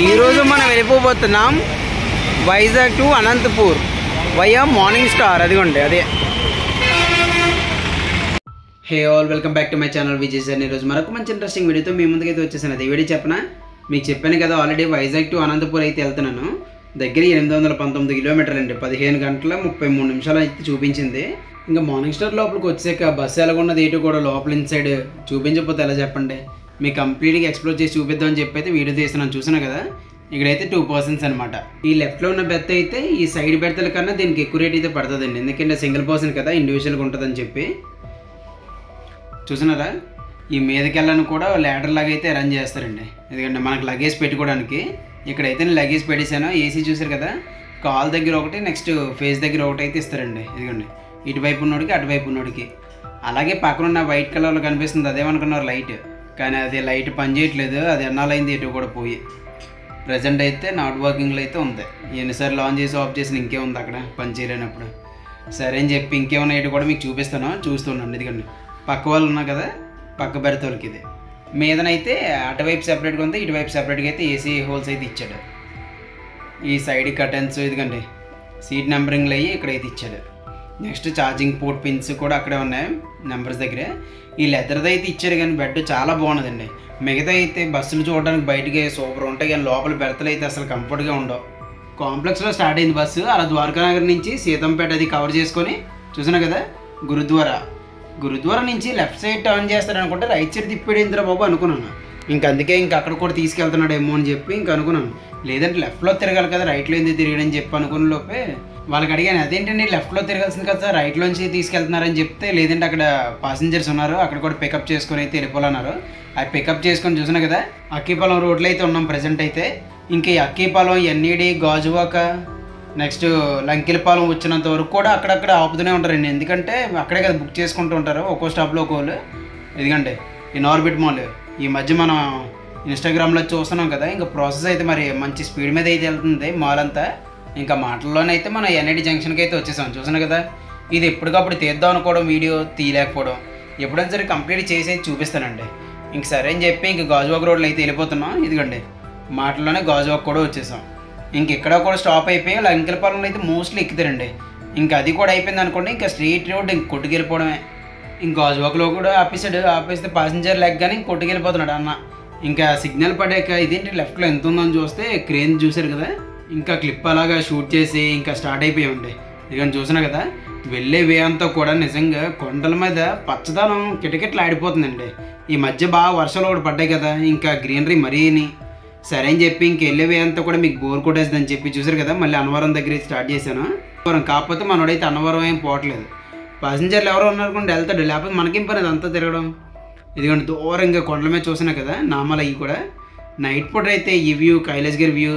ఈరోజు మనం వెళ్ళిపోతున్నాం Vizag to Anantapur via morning star. అదిగోండి అదే. Hey all, welcome back to my channel Vijay sir. ఈరోజు మరొక మంచి ఇంట్రెస్టింగ్ వీడియోతో మీ ముందుకైతే వచ్చేసాను. అది వీడియో చెప్పనా, మీకు చెప్పాను కదా ఆల్రెడీ వైజాగ్ టు అనంతపూర్ అయితే వెళ్తున్నాను. దగ్గర 819 కిలోమీటర్లు అండి. 15 గంటల 33 నిమిషాలు అయితే చూపించింది. ఇంకా మార్నింగ్ స్టార్ లోపలికి వచ్చాక బస్సు ఎలాగున్నది ఏంటో కూడా లోపల ఇన్సైడ్ చూపించకపోతే ఎలా చెప్పండి. మీకు కంప్లీట్గా ఎక్స్ప్లోర్ చేసి చూపిద్దామని చెప్పి అయితే వీడియో తీస్తున్నాను. చూసినా కదా, ఇక్కడైతే 2 పర్సన్స్ అనమాట. ఈ లెఫ్ట్లో ఉన్న బెర్త్ అయితే ఈ సైడ్ బెర్త్ల కన్నా దీనికి ఎక్కువ రేట్ అయితే పడుతుందండి. ఎందుకంటే సింగిల్ పర్సన్ కదా, ఇండివిజువల్గా ఉంటుందని చెప్పి. చూసినారా, ఈ మీదకి వెళ్ళని కూడా ల్యాడర్ లాగా అయితే అరేంజ్ చేస్తారండి. ఎందుకంటే మనకు లగేజ్ పెట్టుకోవడానికి. ఇక్కడైతే నేను లగేజ్ పెట్టేశాను. ఏసీ చూసారు కదా, కాల్ దగ్గర ఒకటి, నెక్స్ట్ ఫేస్ దగ్గర ఒకటి అయితే ఇస్తారండి. ఇదిగోండి, ఇటువైపు ఉన్నోడికి అటువైపు ఉన్నోడికి. అలాగే పక్కన ఉన్న వైట్ కలర్లో కనిపిస్తుంది అదేమనుకున్నారు లైట్, కానీ అది లైట్ పని చేయట్లేదు. అది ఎన్నాలైంది ఇటు కూడా పోయి. ప్రజెంట్ అయితే నాట్ వర్కింగ్లో అయితే ఉంది. ఎన్నిసార్లు ఆన్ చేసి ఆఫ్ చేసి ఇంకేముంది అక్కడ పని చేయలేనప్పుడు. సరే అని చెప్పి ఇంకేమన్నా ఇటు కూడా మీకు చూపిస్తాను, చూస్తుండండి. ఎందుకండి పక్క వాళ్ళు ఉన్నా కదా, పక్క బెర్తోళ్ళకి ఇది. మీదనైతే అటువైపు సెపరేట్గా ఉంది, ఇటువైపు సెపరేట్గా అయితే ఏసీ హోల్స్ అయితే ఇచ్చాడు. ఈ సైడ్ కర్టన్స్ ఇదిగండి సీట్ నెంబరింగ్లు అయ్యి ఇక్కడైతే ఇచ్చాడు. నెక్స్ట్ ఛార్జింగ్ పోర్ట్ పిన్స్ కూడా అక్కడే ఉన్నాయి నెంబర్స్ దగ్గరే. ఈ లెదర్ది అయితే ఇచ్చారు, కానీ బెడ్ చాలా బాగున్నదండి. మిగతా అయితే బస్సులు చూడడానికి బయటకి సూపర్ ఉంటాయి, కానీ లోపల బెర్తలు అయితే అసలు కంఫర్ట్గా ఉండవు. కాంప్లెక్స్లో స్టార్ట్ అయింది బస్సు. అలా ద్వారకానగర్ నుంచి సీతంపేట అది కవర్ చేసుకొని చూసినా కదా, గురుద్వారా నుంచి లెఫ్ట్ సైడ్ టర్న్ చేస్తారనుకుంటే రైట్ సైడ్ తిప్పాడు ఇంద్ర బాబు అనుకున్నాను. అక్కడ కూడా తీసుకెళ్తున్నాడేమో అని చెప్పి అనుకున్నాను. లేదంటే లెఫ్ట్లో తిరగాలి కదా, రైట్లో ఎందుకు తిరిగాడని చెప్పి అనుకున్న లోపే వాళ్ళకి అడిగాను, అదేంటండి లెఫ్ట్లో తిరగాల్సింది కదా సార్, రైట్లోంచి తీసుకెళ్తున్నారని చెప్తే, లేదంటే అక్కడ పాసెంజర్స్ ఉన్నారు, అక్కడ కూడా పికప్ చేసుకొని అయితే వెళ్ళిపోవాలన్నారు. అది పికప్ చేసుకొని చూసినా కదా, అక్కిపాలెం రోడ్లో అయితే ఉన్నాం ప్రజెంట్ అయితే. ఇంకా ఈ అక్కిపాలెం, ఎన్ఈడి, గాజువాక, నెక్స్ట్ లంకిలపాలెం వచ్చినంత వరకు కూడా అక్కడక్కడ ఆపుతూనే ఉంటారండి. ఎందుకంటే అక్కడే కదా బుక్ చేసుకుంటూ ఉంటారు ఒక్కో స్టాప్లో ఒక్కోళ్ళు. ఎందుకంటే ఈ నార్బిట్ మాల్ ఈ మధ్య మనం ఇన్స్టాగ్రామ్లో చూస్తున్నాం కదా, ఇంకా ప్రాసెస్ అయితే మరి మంచి స్పీడ్ మీద అయితే వెళ్తుంది మాల్ అంతా. ఇంకా మాటల్లోనైతే మనం ఎన్ఐడి జంక్షన్కి అయితే వచ్చేసాం. చూసాను కదా, ఇది ఎప్పటికప్పుడు తీద్దాం అనుకోవడం, వీడియో తీయలేకపోవడం. ఎప్పుడైనా సరే కంప్లీట్ చేసి అయితే చూపిస్తానండి. ఇంక సరే అని చెప్పి ఇంక గాజువాక రోడ్లో అయితే వెళ్ళిపోతున్నాం. ఇదిగోండి మాటల్లోనే గాజువాక కూడా వచ్చేసాం. ఇంక ఇక్కడ కూడా స్టాప్ అయిపోయి లంకిలపాలెంలో అయితే మోస్ట్లీ ఎక్కుతారండి. ఇంకా అది కూడా అయిపోయింది అనుకోండి, ఇంకా స్ట్రీట్ రోడ్ ఇంక కొట్టుకెళ్ళిపోవడమే. ఇంక గాజువాకలో కూడా ఆపేస్తే పాసెంజర్ లెగ్గానే కొట్టుకెళ్ళిపోతున్నాడు అన్న. ఇంకా సిగ్నల్ పడాక ఇదేంటి లెఫ్ట్లో ఎంత ఉందని చూస్తే క్రేన్ చూసారు కదా, ఇంకా క్లిప్ అలాగా షూట్ చేసి ఇంకా స్టార్ట్ అయిపోయామండి. ఇక చూసినా కదా, వెళ్ళే వే అంతా కూడా నిజంగా కొండల మీద పచ్చదనం కిటకిటలు ఆడిపోతుందండి. ఈ మధ్య బాగా వర్షాలు కూడా పడ్డాయి కదా, ఇంకా గ్రీనరీ మరీని. సరే అని చెప్పి ఇంక వెళ్ళే వే అంతా కూడా మీకు బోర్ కొట్టేస్తుందని చెప్పి చూసారు కదా, మళ్ళీ అన్నవరం దగ్గర స్టార్ట్ చేశాను. కాకపోతే మనోడైతే అన్నవరం ఏం పోవట్లేదు. పాసెంజర్లు ఎవరో ఉన్నారనుకోండి వెళ్తాడు, లేకపోతే మనకేం పని అదంతా తిరగడం. ఇదిగోండి దూరంగా కొండల మీద చూసినా కదా నామాలు అవి కూడా. నైట్ పూట అయితే ఈ వ్యూ, కైలాసగిరి వ్యూ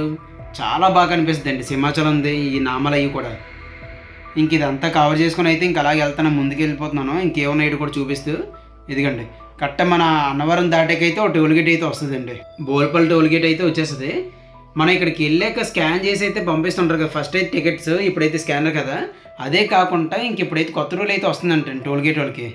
చాలా బాగా అనిపిస్తుంది అండి. సింహాచలంది ఈ నామాలు అవి కూడా. ఇంక ఇదంతా కవర్ చేసుకుని అయితే ఇంక అలాగే వెళ్తాను, ముందుకు వెళ్ళిపోతున్నాను. ఇంకేమన్నా ఇటు కూడా చూపిస్తూ. ఇదిగండి కరెక్ట్ మన అన్నవరం దాటకైతే ఒక టోల్గేట్ అయితే వస్తుందండి. బోల్పల్లి టోల్గేట్ అయితే వచ్చేస్తుంది. మనం ఇక్కడికి వెళ్ళాక స్కాన్ చేసి అయితే పంపిస్తుంటారు కదా ఫస్ట్ అయితే టికెట్స్, ఇప్పుడైతే స్కానర్ కదా. అదే కాకుండా ఇంక ఇప్పుడైతే కొత్త రూల్ అయితే వస్తుందంటే టోల్గేట్ వాళ్ళకి.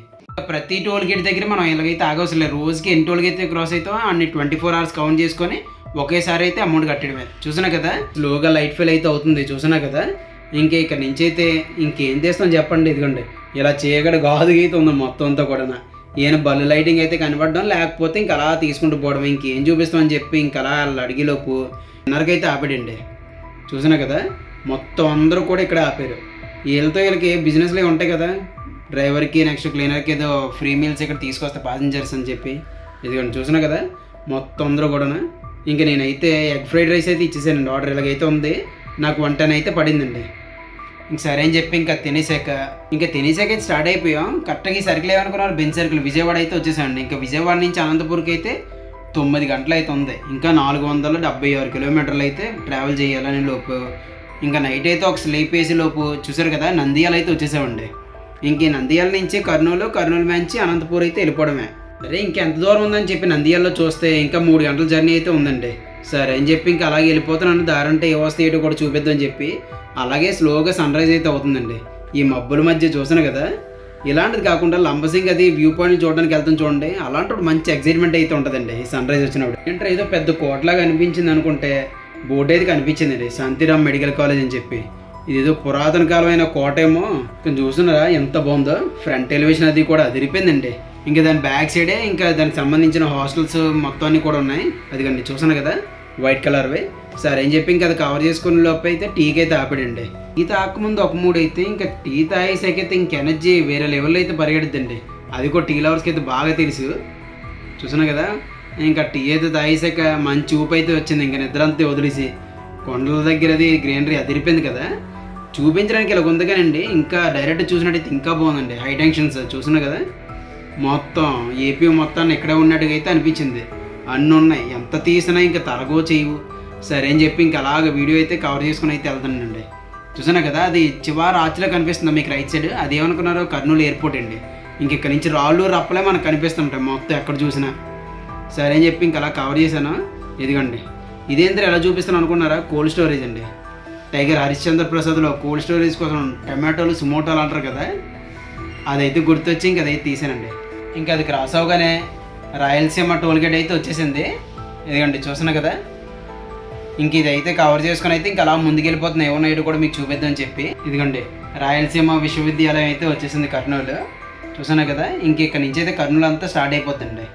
ప్రతి టోల్గేట్ దగ్గర మనం ఎలాగైతే ఆగవసరం లేదు. రోజుకి ఎన్ని టోల్గేట్ క్రాస్ అవుతామో అన్ని 24 hours కౌంట్ చేసుకొని ఒకేసారి అయితే అమౌంట్ కట్టడమే. చూసినా కదా, స్లోగా లైట్ ఫెయిల్ అయితే అవుతుంది. చూసినా కదా, ఇంకా ఇక్కడ నుంచి అయితే ఇంకేం చేస్తాం చెప్పండి. ఇదిగోండి ఇలా చేయగడ గాదు అయితే ఉంది మొత్తం అంతా కూడా. ఈయన బల్లు లైటింగ్ అయితే కనపడడం, లేకపోతే ఇంక అలా తీసుకుంటూ పోవడం. ఇంకేం చూపిస్తామని చెప్పి ఇంక అలా అడిగేలోపు డిన్నర్కైతే ఆపాడండి. చూసినా కదా, మొత్తం అందరూ కూడా ఇక్కడ ఆపారు. వీళ్ళకి బిజినెస్లు ఉంటాయి కదా, డ్రైవర్కి నెక్స్ట్ క్లీనర్కి ఏదో ఫ్రీ మీల్స్ ఇక్కడ తీసుకొస్తా ప్యాసింజర్స్ అని చెప్పి. ఇదిగోండి చూసినా కదా, మొత్తం అందరూ కూడా. ఇంక నేనైతే ఎగ్ ఫ్రైడ్ రైస్ అయితే ఇచ్చేసానండి ఆర్డర్. ఇలాగైతే ఉంది, నాకు 110 అయితే పడిందండి. ఇంక సరే అని చెప్పి ఇంకా తినేసాక అయితే స్టార్ట్ అయిపోయాం. కరెక్ట్గా ఈ సర్కిల్ ఏమనుకున్నారు, బెంచ్ సర్కిల్ విజయవాడ అయితే వచ్చేసామండి. ఇంకా విజయవాడ నుంచి అనంతపూర్కి అయితే 9 గంటలు అయితే ఉంది. ఇంకా 476 కిలోమీటర్లు అయితే ట్రావెల్ చేయాలని లోపు. ఇంకా నైట్ అయితే ఒక స్లీప్ వేసి లోపు చూసారు కదా, నంద్యాల అయితే వచ్చేసామండి. ఇంక నంద్యాల నుంచి కర్నూలు నుంచి అనంతపూర్ అయితే వెళ్ళిపోవడమే. సరే ఇంకెంత దూరం ఉందని చెప్పి నంద్యాలలో చూస్తే ఇంకా 3 గంటల జర్నీ అయితే ఉందండి. సరే అని చెప్పి ఇంకా అలాగే వెళ్ళిపోతున్నాను. దారంటే ఏ వస్తే ఏటో కూడా చూపిద్దామని చెప్పి అలాగే స్లోగా సన్ రైజ్ అయితే అవుతుందండి. ఈ మబ్బుల మధ్య చూసాను కదా, ఇలాంటిది కాకుండా లంబసింగ్ అది వ్యూ పాయింట్ చూడడానికి వెళ్తాం చూడండి, అలాంటి మంచి ఎక్సైట్మెంట్ అయితే ఉంటుందండి ఈ సన్ రైజ్ వచ్చినప్పుడు. ఏంటంటే ఏదో పెద్ద కోటలాగా అనిపించింది అనుకుంటే బోర్డు అయితే కనిపించిందండి, శాంతిరామ్ మెడికల్ కాలేజ్ అని చెప్పి. ఇదేదో పురాతన కాలమైన కోట ఏమో. కొంచెం చూస్తున్నారా ఎంత బాగుందో, ఫ్రంట్ ఎలివేషన్ అది కూడా అదిరిపోయిందండి. ఇంకా దాని బ్యాక్ సైడే ఇంకా దానికి సంబంధించిన హాస్టల్స్ మొత్తం అన్నీ కూడా ఉన్నాయి. అదిగండి చూసాను కదా వైట్ కలర్వి. సరే అని చెప్పి ఇంకా అది కవర్ చేసుకునే లోపు అయితే టీకి అయితే ఆపాడండి. టీ తాకముందు ఒక మూడు అయితే ఇంకా టీ తాగేసాకైతే ఇంక ఎనర్జీ వేరే లెవెల్లో అయితే పరిగెడుద్దండి. అది కూడా టీ లవర్స్కి అయితే బాగా తెలుసు. చూసాను కదా ఇంకా టీ అయితే తాగేసాక మంచి ఊపు అయితే వచ్చింది. ఇంకా నిద్ర అంతా వదిలేసి కొండల దగ్గర అది గ్రీనరీ అదిరిపోయింది కదా, చూపించడానికి ఇలా ఉంది కానండి ఇంకా డైరెక్ట్ చూసినట్టయితే ఇంకా బాగుందండి. హై టెన్షన్స్ చూసినా కదా మొత్తం ఏపీ మొత్తాన్ని ఎక్కడే ఉన్నట్టుగా అయితే అనిపించింది. అన్నీ ఉన్నాయి, ఎంత తీసినా ఇంకా తరగో చేయవు. సరే అని చెప్పి ఇంకా అలాగ వీడియో అయితే కవర్ చేసుకుని అయితే వెళ్తానండి. చూసాను కదా అది చివరి ఆర్చ్లో కనిపిస్తుంది మీకు రైట్ సైడ్, అది ఏమనుకున్నారో కర్నూలు ఎయిర్పోర్ట్ అండి. ఇంక ఇక్కడ నుంచి రాళ్ళు రప్పలే మనకు కనిపిస్తుంటాయి మొత్తం ఎక్కడ చూసినా. సరే అని చెప్పి ఇంకా అలా కవర్ చేశాను. ఇదిగండి ఇదేంద్ర ఎలా చూపిస్తాను అనుకున్నారా, కోల్డ్ స్టోరేజ్ అండి. టైగర్ హరిశ్చంద్ర ప్రసాద్లో కోల్డ్ స్టోరేజ్ కోసం టమాటోలు సుమోటోలు అంటారు కదా, అదైతే గుర్తొచ్చి ఇంక అదైతే తీసానండి. ఇంకా అది క్రాస్ అవగానే రాయలసీమ టోల్గేట్ అయితే వచ్చేసింది. ఇదిగండి చూసాను కదా, ఇంక ఇదైతే కవర్ చేసుకుని అయితే ఇంకా అలా ముందుకెళ్ళిపోతున్నాయి. ఏమో నైట్ కూడా మీకు చూపిద్దామని చెప్పి. ఇదిగండి రాయలసీమ విశ్వవిద్యాలయం అయితే వచ్చేసింది కర్నూలు. చూసాను కదా ఇంక ఇక్కడ నుంచి అయితే కర్నూలు అంతా స్టార్ట్ అయిపోతుందండి.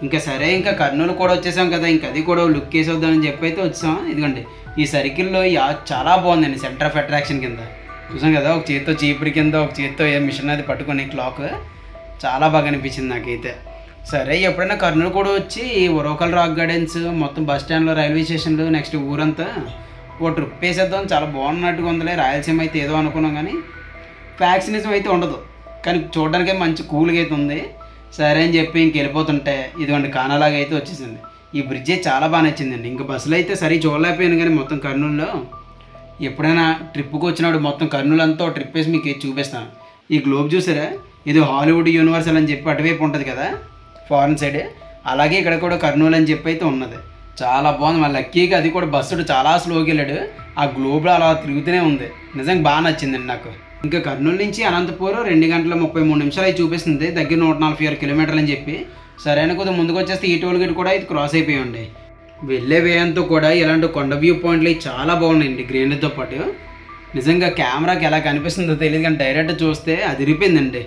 ఇంకా సరే ఇంకా కర్నూలు కూడా వచ్చేసాం కదా, ఇంకా అది కూడా లుక్ వేసేద్దామని చెప్పి అయితే వచ్చాం. ఇదిగండి ఈ సర్కిల్లో చాలా బాగుందండి, సెంటర్ ఆఫ్ అట్రాక్షన్ కింద. చూసాం కదా ఒక చేత్తో చీపురి కింద ఒక చేత్తో మిషన్ అది పట్టుకుని క్లాక్ చాలా బాగా అనిపించింది నాకైతే. సరే ఎప్పుడైనా కర్నూలు కూడా వచ్చి ఒరోకల్ రాక్ గార్డెన్స్ మొత్తం బస్ స్టాండ్లో రైల్వే స్టేషన్లు నెక్స్ట్ ఊరంతా ఓ ట్రిప్ వేసేద్దాం, చాలా బాగున్నట్టుగా ఉందిలే. రాయలసీమ అయితే ఏదో అనుకున్నాం కానీ ఫ్యాక్సినిజం అయితే ఉండదు, కానీ చూడడానికి మంచి కూల్గా అయితే ఉంది. సరే అని చెప్పి ఇంక వెళ్ళిపోతుంటే ఇదిగోండి కానాలాగా అయితే వచ్చేసింది. ఈ బ్రిడ్జ్ చాలా బాగా నచ్చిందండి. ఇంకా బస్సులో అయితే సరి చూడలేకపోయాను కానీ మొత్తం కర్నూలులో ఎప్పుడైనా ట్రిప్కి వచ్చినప్పుడు మొత్తం కర్నూలు అంతా ట్రిప్ వేసి మీకు చూపిస్తాను. ఈ గ్లోబ్ చూసారా, ఇది హాలీవుడ్ యూనివర్సల్ అని చెప్పి అటువైపు ఉంటుంది కదా ఫారెన్ సైడ్, అలాగే ఇక్కడ కూడా కర్నూలు అని చెప్పి అయితే ఉన్నది. చాలా బాగుంది. మా లక్కీగా అది కూడా బస్సుడు చాలా స్లోకి వెళ్ళాడు, ఆ గ్లోబ్లో అలా తిరుగుతూనే ఉంది. నిజంగా బాగా నచ్చిందండి నాకు. ఇంకా కర్నూలు నుంచి అనంతపూర్ 2 గంటల 33 నిమిషాలు అయితే చూపిస్తుంది, దగ్గర 146 కిలోమీటర్లు అని చెప్పి. సరైన కొద్దిగా ముందుకు వచ్చేస్తే ఈ టోల్ గేట్ కూడా ఇది క్రాస్ అయిపోయింది. వెళ్ళే వేయంతో కూడా ఇలాంటి కొండ వ్యూ పాయింట్లు చాలా బాగున్నాయండి గ్రీనరీతో పాటు. నిజంగా కెమెరాకి ఎలా కనిపిస్తుందో తెలియదు కానీ డైరెక్ట్ చూస్తే అదిరిపోయిందండి.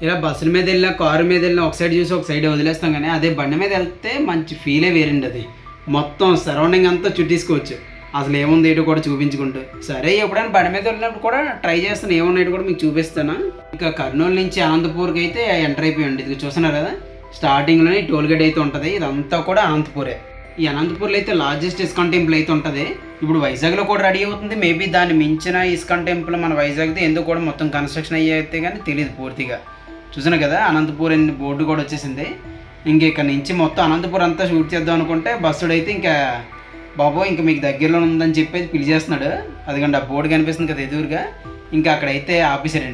ఇలా బస్సుల మీద వెళ్ళినా కారు మీద వెళ్ళినా ఒక సైడ్ చూసి ఒక సైడ్ వదిలేస్తాం, కానీ అదే బండి మీద వెళ్తే మంచి ఫీలే వేరండి. అది మొత్తం సరౌండింగ్ అంతా చుట్టేసుకోవచ్చు, అసలు ఏముంది ఏంటో కూడా చూపించుకుంటూ. సరే ఎప్పుడైనా బండి మీద వెళ్ళినప్పుడు కూడా ట్రై చేస్తాను, ఏమున్నాయి కూడా మీకు చూపిస్తాను. ఇంకా కర్నూలు నుంచి అనంతపూర్కి అయితే ఎంటర్ అయిపోయండి. ఇది చూస్తున్నారు కదా స్టార్టింగ్లోనే టోల్ గేట్ అయితే ఉంటుంది. ఇదంతా కూడా అనంతపూరే. ఈ అనంతపూర్లో అయితే లార్జెస్ట్ ఇస్కాన్ టెంపుల్ అయితే ఉంటుంది. ఇప్పుడు వైజాగ్లో కూడా రెడీ అవుతుంది. మేబీ దాన్ని మించిన ఇస్కాన్ టెంపుల్ మన వైజాగ్తో ఎందుకు కూడా మొత్తం కన్స్ట్రక్షన్ అయ్యేస్తే కానీ తెలియదు పూర్తిగా. చూసాను కదా అనంతపూర్ అని బోర్డు కూడా వచ్చేసింది. ఇంక ఇక్కడ నుంచి మొత్తం అనంతపూర్ అంతా షూట్ చేద్దాం అనుకుంటే బస్సుడు అయితే ఇంకా బాబో ఇంకా మీకు దగ్గరలో ఉందని చెప్పేసి పిలిచేస్తున్నాడు. అదిగండి ఆ బోర్డు కనిపిస్తుంది కదా ఎదురుగా, ఇంకా అక్కడైతే ఆఫీసర్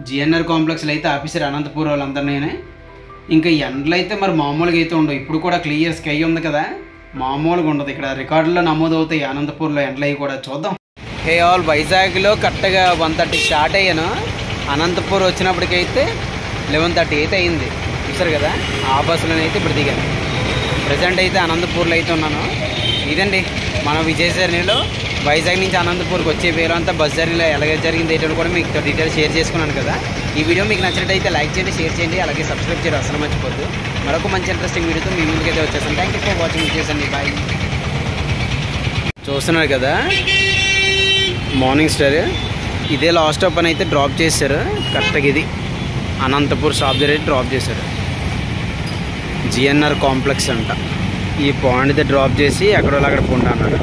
జిఎన్ఆర్ కాంప్లెక్స్లో అయితే ఆఫీసర్ అనంతపూర్ వాళ్ళందరినీ. ఇంకా ఎండలు అయితే మరి మామూలుగా అయితే ఉండవు. ఇప్పుడు కూడా క్లియర్ స్కై ఉంది కదా, మామూలుగా ఉండదు. ఇక్కడ రికార్డుల్లో నమోదు అవుతాయి అనంతపూర్లో ఎండలు అవి కూడా. చూద్దాం. హే ఆల్, వైజాగ్లో కరెక్ట్గా 1:30 స్టార్ట్ అయ్యాను. అనంతపూర్ వచ్చినప్పటికైతే 11:30 అయితే అయింది. చూసారు కదా ఆ బస్సులోనైతే ఇప్పుడు దిగాను. ప్రజెంట్ అయితే అనంతపూర్లో అయితే ఉన్నాను. ఇదండి మన విజయ జర్నీలో వైజాగ్ నుంచి అనంతపూర్కి వచ్చే వేరు అంతా బస్ జర్నీలో ఎలాగ జరిగింది ఏంటో కూడా మీకు డీటెయిల్స్ షేర్ చేసుకున్నాను కదా. ఈ వీడియో మీకు నచ్చినట్టయితే లైక్ చేయండి, షేర్ చేయండి, అలాగే సబ్స్క్రైబ్ చేయడం అసలు మర్చిపోద్దు. మరొక మంచి ఇంట్రెస్టింగ్ వీడియోతో మీ ముందుకైతే వచ్చేసాను. Thank you for watching. చేసండి, బాయ్. చూస్తున్నారు కదా మార్నింగ్ స్టార్, ఇదే లాస్ట్ స్టాప్ అని అయితే డ్రాప్ చేశారు. కరెక్ట్గా ఇది అనంతపూర్ స్టాప్ దగ్గర డ్రాప్ చేశారు. జిఎన్ఆర్ కాంప్లెక్స్ అంట. ఈ పాయింట్ అయితే డ్రాప్ చేసి ఎక్కడో అక్కడ పోండి అన్నాడు.